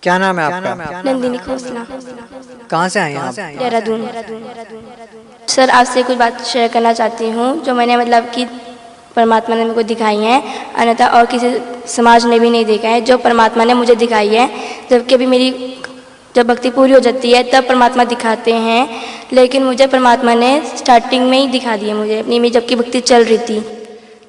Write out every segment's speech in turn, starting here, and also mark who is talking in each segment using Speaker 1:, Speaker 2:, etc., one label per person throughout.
Speaker 1: क्या नाम है आपका?
Speaker 2: नंदिनी खोसला।
Speaker 1: कहाँ से आए हैं आप?
Speaker 2: देहरादून। सर आपसे कुछ बात शेयर करना चाहती हूँ जो मैंने मतलब कि परमात्मा ने मुझे दिखाई है, अन्यथा और किसी समाज ने भी नहीं देखा है जो परमात्मा ने मुझे दिखाई है। जबकि अभी मेरी जब भक्ति पूरी हो जाती है तब परमात्मा दिखाते हैं, लेकिन मुझे परमात्मा ने स्टार्टिंग में ही दिखा दिए मुझे अपनी में जबकि भक्ति चल रही थी।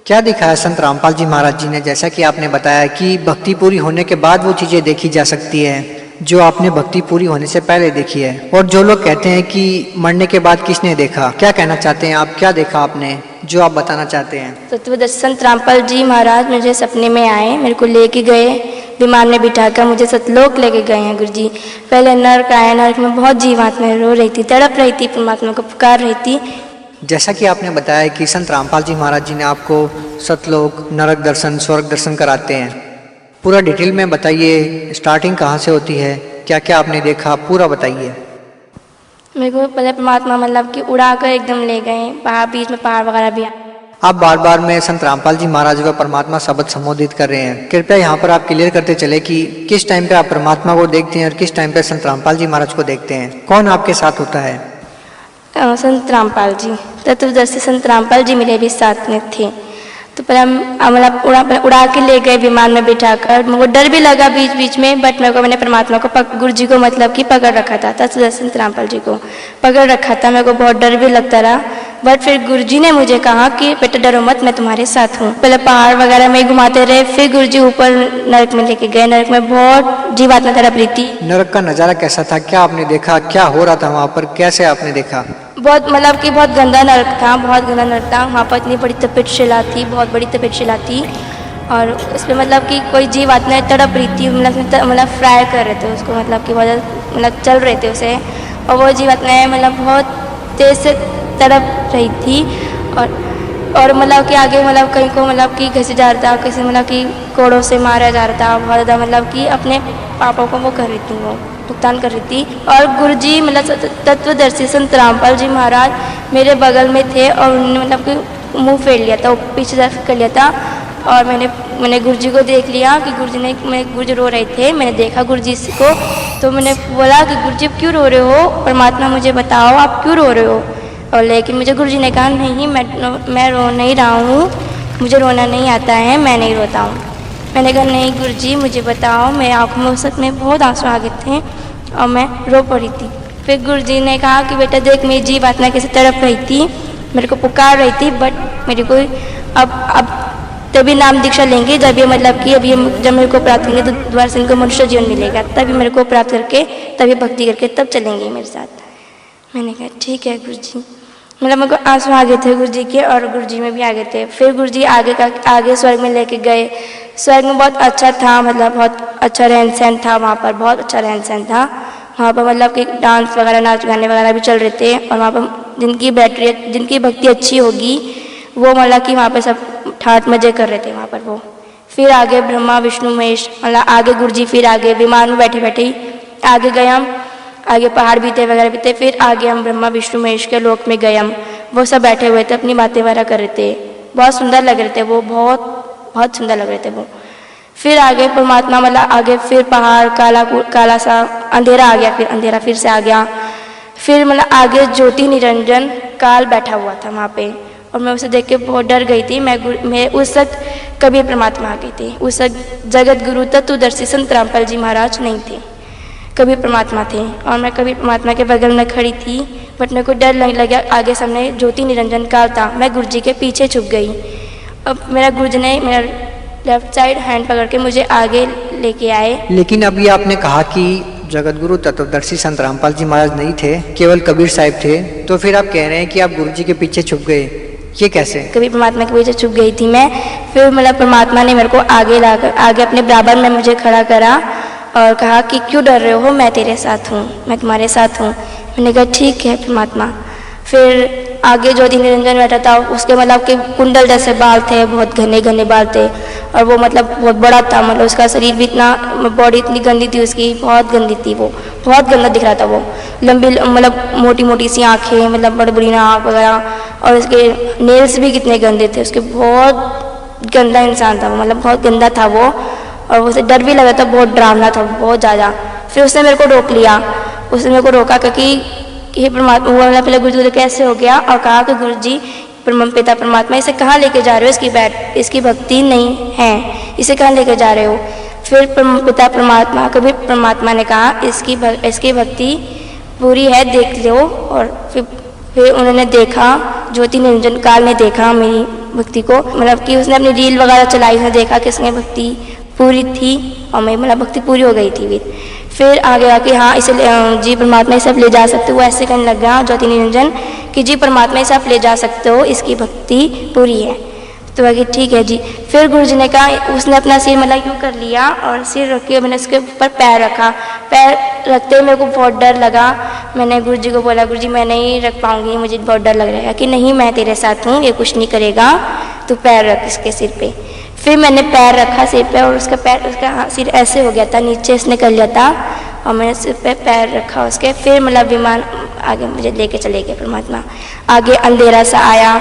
Speaker 1: क्या दिखाया संत रामपाल जी महाराज जी ने? जैसा कि आपने बताया कि भक्ति पूरी होने के बाद वो चीज़ें देखी जा सकती है जो आपने भक्ति पूरी होने से पहले देखी है। और जो लोग कहते हैं कि मरने के बाद किसने देखा, क्या कहना चाहते हैं आप? क्या देखा आपने जो आप बताना चाहते हैं?
Speaker 2: तत्वदर्शी संत रामपाल जी महाराज मुझे सपने में आए, मेरे को लेके गए, विमान में बिठाकर मुझे सतलोक लेके गए हैं गुरुजी। पहले नरक आया, नरक में बहुत जीवात्माएं रो रही थी, तड़प रही थी, परमात्मा को पुकार रही थी।
Speaker 1: जैसा कि आपने बताया कि संत रामपाल जी महाराज जी ने आपको सतलोक, नरक दर्शन, स्वर्ग दर्शन कराते हैं, पूरा डिटेल में बताइए। स्टार्टिंग कहाँ से होती है, क्या क्या आपने देखा, पूरा बताइए।
Speaker 2: मेरे को पहले परमात्मा मतलब कि उड़ा कर एकदम ले गए, पहाड़ बीच में पहाड़ वगैरह भी।
Speaker 1: आप बार बार में संत रामपाल जी महाराज को परमात्मा शब्द संबोधित कर रहे हैं, कृपया यहाँ पर आप क्लियर करते चले कि किस टाइम पे आप परमात्मा को देखते हैं और किस टाइम पे संत रामपाल जी महाराज को देखते हैं। कौन आपके साथ होता है?
Speaker 2: संत रामपाल जी, तत्वदर्शी संत रामपाल जी मेरे भी साथ में थे। तो पहले मतलब उड़ा के ले गए विमान में बिठाकर। मुझे डर भी लगा बीच बीच में, बट मैंने परमात्मा को गुरु जी को मतलब कि पकड़ रखा था, तत्वदर्शी संत रामपाल जी को पकड़ रखा था। मेरे को बहुत डर भी लगता रहा, बट फिर गुरु जी ने मुझे कहा कि बेटा डरो मत, मैं तुम्हारे साथ हूँ। पहले पहाड़ वगैरह में घुमाते रहे, फिर गुरु जी ऊपर नरक में लेके गए। नरक में बहुत जीवात्मा तड़प रही थी।
Speaker 1: नरक का नजारा कैसा था, क्या आपने देखा, क्या हो रहा था वहाँ पर, कैसे आपने देखा?
Speaker 2: बहुत मतलब कि बहुत गंदा नरक था, बहुत गंदा नरक था। वहाँ पर इतनी बड़ी तपेटशिला थी, बहुत बड़ी तपेटशिला थी, और उसमें मतलब कि कोई जीव आत्मा तड़प रही थी, मतलब फ्राई कर रहे थे उसको, मतलब कि बहुत मतलब चल रहे थे उसे, और वो जीव आत्माएँ मतलब बहुत तेज से तड़प रही थी। और मतलब कि आगे मतलब कहीं को मतलब कि घसीटा जा रहा था, किसी मतलब कि कोड़ों से मारा जा रहा था, बहुत ज़्यादा मतलब कि अपने पापों को वो कर रही थी, वो भुगतान कर रही थी। और गुरुजी मतलब तत्वदर्शी संत रामपाल जी महाराज मेरे बगल में थे, और उन्होंने मतलब कि मुंह फेर लिया था, पीछे तरफ कर लिया था, और मैंने गुरुजी को देख लिया कि गुरुजी रो रहे थे। मैंने देखा गुरुजी को, तो मैंने बोला कि गुरुजी आप क्यों रो रहे हो, परमात्मा मुझे बताओ आप क्यों रो रहे हो। और लेकिन मुझे गुरुजी ने कहा नहीं, मैं रो नहीं रहा हूँ, मुझे रोना नहीं आता है, मैं नहीं रोता हूँ। मैंने कहा नहीं गुरुजी मुझे बताओ। मेरे आँखों में उस वक्त में बहुत आंसू आ गए थे और मैं रो पड़ी थी। फिर गुरुजी ने कहा कि बेटा देख मेरी जीव आत्मा कैसे तड़प रही थी, मेरे को पुकार रही थी, बट मेरे को अब तभी नाम दीक्षा लेंगे जब ये मतलब कि अभी जब मेरे को प्राप्त करेंगे तो दोबारा से इनको मनुष्य जीवन मिलेगा, तभी मेरे को प्राप्त करके तभी भक्ति करके तब चलेंगे मेरे साथ। मैंने कहा ठीक है गुरुजी। मतलब मेरे को आंसू आ गए थे गुरुजी के, और गुरुजी में भी आ गए थे। फिर गुरुजी आगे स्वर्ग में लेके गए। स्वर्ग में बहुत अच्छा था, मतलब बहुत अच्छा रहन सहन था वहाँ पर, बहुत अच्छा रहन सहन था वहाँ पर। मतलब कि डांस वगैरह, नाच गाने वगैरह भी चल रहे थे, और वहाँ पर जिनकी भक्ति अच्छी होगी वो मतलब कि वहाँ पर सब ठाट मजे कर रहे थे वहाँ पर वो। फिर आगे ब्रह्मा विष्णु महेश, मतलब आगे गुरुजी, फिर आगे विमान में बैठे बैठे ही आगे गए हम, आगे पहाड़ भी थे वगैरह भी थे। फिर आगे हम ब्रह्मा विष्णु महेश के लोक में गए हम, वो सब बैठे हुए थे, अपनी बातें वगैरह कर रहे थे, बहुत सुंदर लग रहे थे वो, बहुत सुंदर लग रहे थे वो। फिर आगे परमात्मा मतलब आगे फिर पहाड़ काला सा अंधेरा आ गया, फिर अंधेरा फिर से आ गया। फिर मतलब आगे ज्योति निरंजन काल बैठा हुआ था वहाँ पे, और मैं उसे देख के बहुत डर गई थी। मैं उस वक्त कबीर परमात्मा आ गए थे, उस वक्त जगत गुरु तत्वदर्शी संत रामपाल जी महाराज नहीं थे, कबीर परमात्मा थे, और मैं कबीर परमात्मा के बगल में खड़ी थी। बट मेरे को डर लगने लगा, आगे सामने ज्योति निरंजन काल था, मैं गुरुजी के पीछे छुप गई। अब मेरा गुरुजी ने मेरा लेफ्ट साइड हैंड पकड़ के मुझे आगे लेके आए।
Speaker 1: लेकिन अभी आपने कहा कि जगतगुरु तत्वदर्शी संत रामपाल जी महाराज नहीं थे, केवल कबीर साहिब थे, तो फिर आप कह रहे हैं कि आप गुरुजी के पीछे छुप गए, ये कैसे?
Speaker 2: कबीर परमात्मा के पीछे छुप गई थी मैं। फिर मतलब परमात्मा ने मेरे को आगे अपने बराबर में मुझे खड़ा करा और कहा कि क्यों डर रहे हो, मैं तेरे साथ हूँ, मैं तुम्हारे साथ हूँ। मैंने कहा ठीक है परमात्मा। फिर आगे ज्योति निरंजन बैठा था, उसके मतलब के कुंडल जैसे बाल थे, बहुत घने घने बाल थे, और वो मतलब बहुत बड़ा था, मतलब उसका शरीर भी इतना, बॉडी इतनी गंदी थी उसकी, बहुत गंदी थी वो, बहुत गंदा दिख रहा था वो। लंबी मतलब मोटी मोटी सी आँखें, मतलब बड़ी बड़ी नाक वगैरह, और उसके नेल्स भी कितने गंदे थे उसके, बहुत गंदा इंसान था वो, मतलब बहुत गंदा था वो। और उसे डर भी लग रहा था, बहुत डरावना था बहुत ज़्यादा। फिर उसने मेरे को रोक लिया, उसने मेरे को रोका क्योंकि हे परमात्मा, वो वाला पहले गुरुजी को कैसे हो गया और कहा कि गुरुजी पिता परमात्मा इसे कहाँ लेके जा रहे हो, इसकी भक्ति नहीं है, इसे कहाँ लेके जा रहे हो। फिर पिता परमात्मा कभी परमात्मा ने कहा इसकी भक्ति पूरी है, देख लो। और फिर उन्होंने देखा, ज्योति निरंजन काल ने देखा मेरी भक्ति को, मतलब कि उसने अपनी रील वगैरह चलाई, उसने देखा कि उसने भक्ति पूरी थी और मेरी मतलब भक्ति पूरी हो गई थी। फिर आगे आके हाँ इसे जी परमात्मा इसे आप ले जा सकते हो, वो ऐसे कहने लग गया ज्योति निरंजन कि जी परमात्मा इसे आप ले जा सकते हो, इसकी भक्ति पूरी है। तो आगे ठीक है जी। फिर गुरुजी ने कहा, उसने अपना सिर मतलब यूँ कर लिया और सिर रख के मैंने उसके ऊपर पैर रखा। पैर रखते ही मेरे को बहुत डर लगा। मैंने गुरुजी को बोला, गुरुजी मैं नहीं रख पाऊँगी, मुझे बहुत डर लग रहा है। कि नहीं मैं तेरे साथ हूँ, ये कुछ नहीं करेगा, तू पैर रख इसके सिर पे। फिर मैंने पैर रखा सिर पे और उसका सिर ऐसे हो गया था, नीचे इसने कर लिया था और मैंने सिर पे पैर रखा उसके। फिर मतलब विमान आगे मुझे लेके चले गए परमात्मा। आगे अंधेरा सा आया,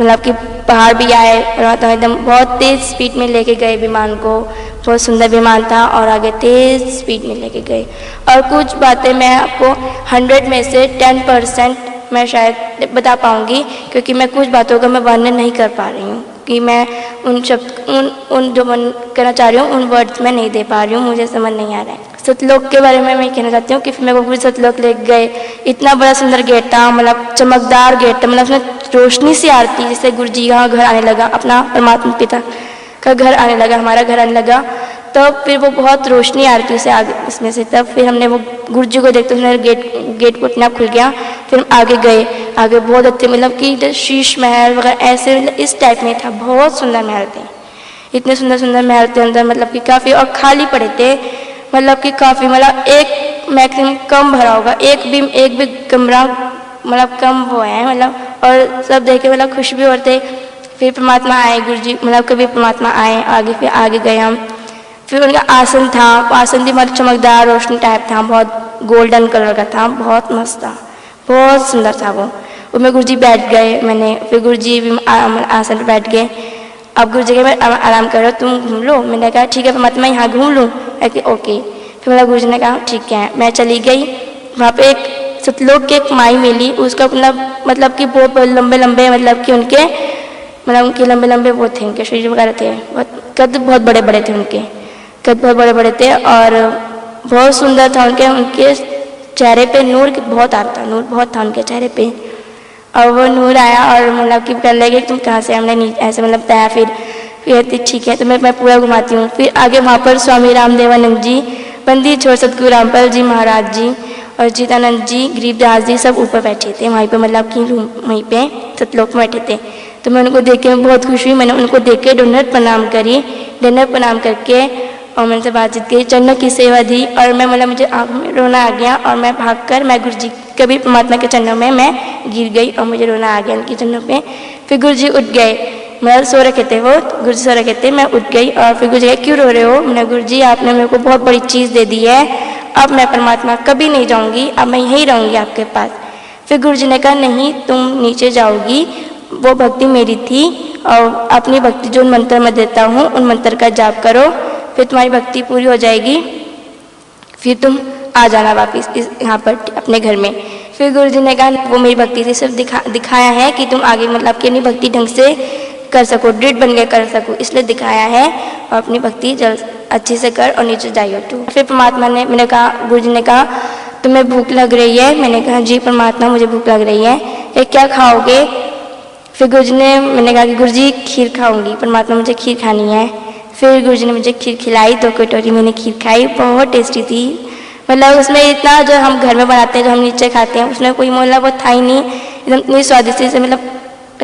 Speaker 2: मतलब कि पहाड़ भी आए, परमात्मा एकदम बहुत तेज़ स्पीड में लेके गए विमान को। बहुत सुंदर विमान था और आगे तेज़ स्पीड में लेके गए। और कुछ बातें मैं आपको 100 में से 10% मैं शायद बता पाऊँगी, क्योंकि मैं कुछ बातों का मैं वर्णन नहीं कर पा रही हूँ कि मैं उन शब्द उन जो मन कहना चाह रही हूँ उन वर्ड्स में नहीं दे पा रही हूँ, मुझे समझ नहीं आ रहा है। सतलोक के बारे में मैं कहना चाहती हूँ कि फिर मेरे को पूरी सतलोक ले गए। इतना बड़ा सुंदर गेट था, मतलब चमकदार गेट था, मतलब उसमें रोशनी सी आ रही थी, जिससे गुरुजी का घर आने लगा, अपना परमात्मा पिता का घर आने लगा, हमारा घर आने लगा। तब फिर वो बहुत रोशनी आ रही थी उसे आगे उसमें से। तब फिर हमने वो गुरुजी को देखते हुए गेट को इतना खुल गया। फिर हम आगे गए, आगे बहुत अच्छे मतलब कि शीश महल वगैरह ऐसे मतलब इस टाइप में था, बहुत सुंदर महल थे, इतने सुंदर सुंदर महल थे अंदर, मतलब कि काफ़ी और खाली पड़े थे, मतलब कि काफ़ी मतलब एक मैक्सिमम कम भरा होगा, एक भी कमरा मतलब कम वो है मतलब। और सब देखे मतलब खुश भी होते। फिर परमात्मा आए गुरुजी, मतलब कभी परमात्मा आए आगे, फिर आगे गए हम। फिर उनका आसन था, आसन भी मतलब चमकदार रोशनी टाइप था, बहुत गोल्डन कलर का था, बहुत मस्त था, बहुत सुंदर था वो। उसमें गुरुजी बैठ गए, मैंने फिर गुरुजी भी आसन पर बैठ गए। अब गुरुजी के आराम करो, तुम घूम लो। मैंने कहा ठीक है परमात्मा यहाँ घूम लूँ, ओके। फिर मतलब गुरुजी ने कहा ठीक है। मैं चली गई, वहाँ पे एक सतलोक की एक माई मिली, उसका मतलब कि बहुत लंबे लंबे मतलब कि उनके लंबे लंबे वो थे, उनके शरीर वगैरह थे, कद बहुत बड़े बड़े थे, उनके कद बहुत बड़े बड़े थे और बहुत सुंदर था। उनके चेहरे पे नूर बहुत आ रहा था, नूर बहुत था उनके चेहरे पे। और वो नूर आया और मतलब कि कहने लगे तुम कहाँ से, हमने ऐसे मतलब बताया। फिर ठीक है तो मैं पूरा घुमाती हूँ। फिर आगे वहाँ पर स्वामी रामदेवानंद जी, पंडित छोर सतगुरु रामपाल जी महाराज जी और जीतानंद जी, गरीबदास जी सब ऊपर बैठे थे वहीं पे, मतलब कि वहीं पे सतलोक में बैठे थे। तो मैं उनको देख के बहुत खुश हुई। मैंने उनको देख के दंडवत प्रणाम करी, दंडवत प्रणाम करके और मैंने से बातचीत की, चरणों की सेवा दी। और मैं मतलब मुझे आँखों में रोना आ गया और मैं भागकर मैं गुरुजी कभी परमात्मा के चरणों में मैं गिर गई और मुझे रोना आ गया उनके चरणों पे। फिर गुरुजी उठ गए, मतलब सो रखे थे वो, गुरुजी सो रखे थे, मैं उठ गई और फिर गुरुजी क्यों रो रहे हो? मैंने गुरुजी आपने मेरे को बहुत बड़ी चीज़ दे दी है, अब मैं परमात्मा कभी नहीं जाऊँगी, अब मैं यहीं रहूँगी आपके पास। फिर गुरुजी ने कहा नहीं तुम नीचे जाओगी, वो भक्ति मेरी थी और अपनी भक्ति जो मंत्र मैं देता हूँ उन मंत्र का जाप करो, फिर तुम्हारी भक्ति पूरी हो जाएगी, फिर तुम आ जाना वापस यहाँ पर अपने घर में। फिर गुरुजी ने कहा वो मेरी भक्ति थी, सिर्फ दिखाया है कि तुम आगे मतलब कि अपनी भक्ति ढंग से कर सको, दृढ़ बन के कर सको, इसलिए दिखाया है, और अपनी भक्ति अच्छे से कर और नीचे जाइए तू। फिर परमात्मा ने, मैंने कहा गुरुजी ने कहा तुम्हें भूख लग रही है? मैंने कहा जी परमात्मा मुझे भूख लग रही है। ये क्या खाओगे? फिर मैंने कहा कि गुरुजी खीर खाऊंगी, परमात्मा मुझे खीर खानी है। फिर गुरुजी ने मुझे खीर खिलाई, 2 कटोरी मैंने खीर खाई, बहुत टेस्टी थी। मतलब उसमें इतना जो हम घर में बनाते हैं, जो हम नीचे खाते हैं, उसमें कोई मोला वो था ही नहीं, एकदम इतनी स्वादिष्ट से, मतलब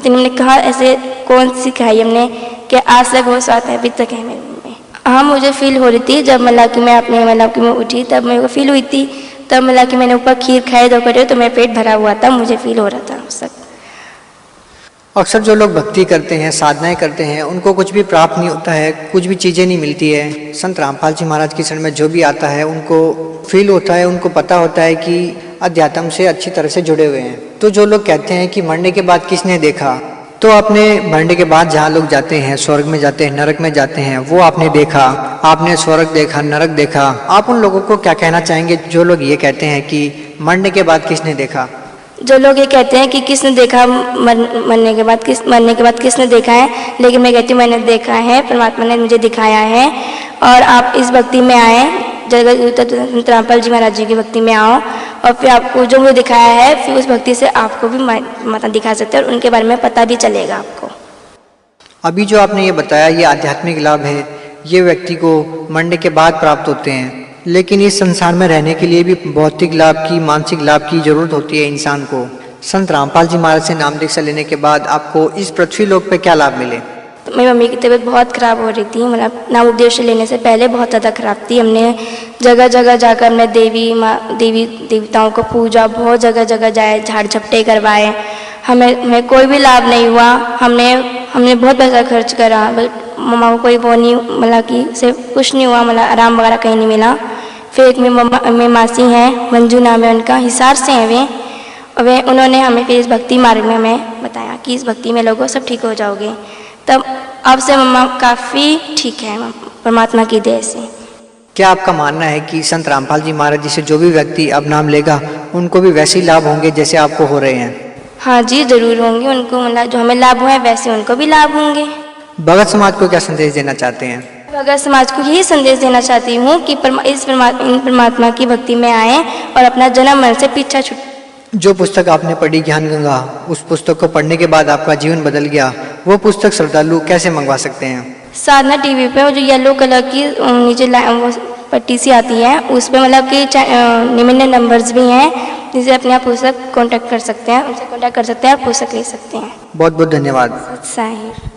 Speaker 2: हमने कहा ऐसे कौन सी खाई हमने कि आज तक वो स्वाद है, अभी तक है मेरे मुँह में। हाँ मुझे फील हो रही थी जब मतलब कि मैं अपने मतलब कि मैं उठी, तब मेरे को फील हुई थी, तब मतलब कि मैंने ऊपर खीर खाई 2 कटोरी, तो मेरा पेट भरा हुआ था, मुझे फील हो रहा था उस वक्त।
Speaker 1: अक्सर जो लोग भक्ति करते हैं, साधनाएं करते हैं, उनको कुछ भी प्राप्त नहीं होता है, कुछ भी चीज़ें नहीं मिलती है। संत रामपाल जी महाराज की शरण में जो भी आता है उनको फील होता है, उनको पता होता है कि अध्यात्म से अच्छी तरह से जुड़े हुए हैं। तो जो लोग कहते हैं कि मरने के बाद किसने देखा, तो आपने मरने के बाद जहाँ लोग जाते हैं, स्वर्ग में जाते हैं, नरक में जाते हैं, वो आपने देखा, आपने स्वर्ग देखा, नरक देखा। आप उन लोगों को क्या कहना चाहेंगे जो लोग ये कहते हैं कि मरने के बाद किसने देखा?
Speaker 2: जो लोग ये कहते हैं कि किसने देखा, मरने के बाद किसने देखा है, लेकिन मैं कहती हूँ मैंने देखा है, परमात्मा ने मुझे दिखाया है। और आप इस भक्ति में आए, जगत रामपाल जी महाराज जी की भक्ति में आओ, और फिर आपको जो मुझे दिखाया है, फिर उस भक्ति से आपको भी माता दिखा सकते हैं और उनके बारे में पता भी चलेगा आपको।
Speaker 1: अभी जो आपने ये बताया, ये आध्यात्मिक लाभ है, ये व्यक्ति को मरने के बाद प्राप्त होते हैं, लेकिन इस संसार में रहने के लिए भी भौतिक लाभ की, मानसिक लाभ की जरूरत होती है इंसान को। संत रामपाल जी महाराज से नाम दीक्षा लेने के बाद आपको इस पृथ्वी लोक पे क्या लाभ मिले?
Speaker 2: तो मेरी मम्मी की तबीयत बहुत ख़राब हो रही थी, मतलब नाम उपदेश लेने से पहले बहुत ज़्यादा ख़राब थी। हमने जगह जगह जाकर हमने देवी देवताओं को पूजा, बहुत जगह जगह जाए, झाड़ झपटे करवाए, हमें कोई भी लाभ नहीं हुआ। हमने बहुत पैसा खर्च करा, मम्मा को कोई वो नहीं, मतलब कि से कुछ नहीं हुआ, मतलब आराम वगैरह कहीं नहीं मिला। फिर एक मेरी मासी हैं, मंजू नाम है उनका, हिसार से हैं वे, उन्होंने हमें फिर इस भक्ति मार्ग में हमें बताया कि इस भक्ति में लोगों सब ठीक हो जाओगे। तब अब से मम्मा काफ़ी ठीक है परमात्मा की दया से।
Speaker 1: क्या आपका मानना है कि संत रामपाल जी महाराज जी से जो भी व्यक्ति अब नाम लेगा उनको भी वैसे ही लाभ होंगे जैसे आपको हो रहे हैं?
Speaker 2: हाँ जी, जरूर होंगे। उनको मतलब जो हमें लाभ हुए वैसे उनको भी लाभ होंगे।
Speaker 1: भगत समाज को क्या संदेश देना चाहते हैं?
Speaker 2: भगत समाज को यही संदेश देना चाहती हूँ कि इन परमात्मा की भक्ति में आए और अपना जन्म मरण से पीछा छुट।
Speaker 1: जो पुस्तक आपने पढ़ी ज्ञान गंगा, उस पुस्तक को पढ़ने के बाद आपका जीवन बदल गया, वो पुस्तक श्रद्धालु कैसे मंगवा सकते हैं?
Speaker 2: साधना टीवी पे वो जो येलो कलर की नीचे वो पट्टी सी आती है, उस पर मतलब कि निम्न नंबर्स भी हैं, जिसे अपने आप पुस्तक कांटेक्ट कर सकते हैं, उनसे कांटेक्ट कर सकते हैं और पुस्तक ले सकते हैं।
Speaker 1: बहुत बहुत धन्यवाद।
Speaker 2: साहिर।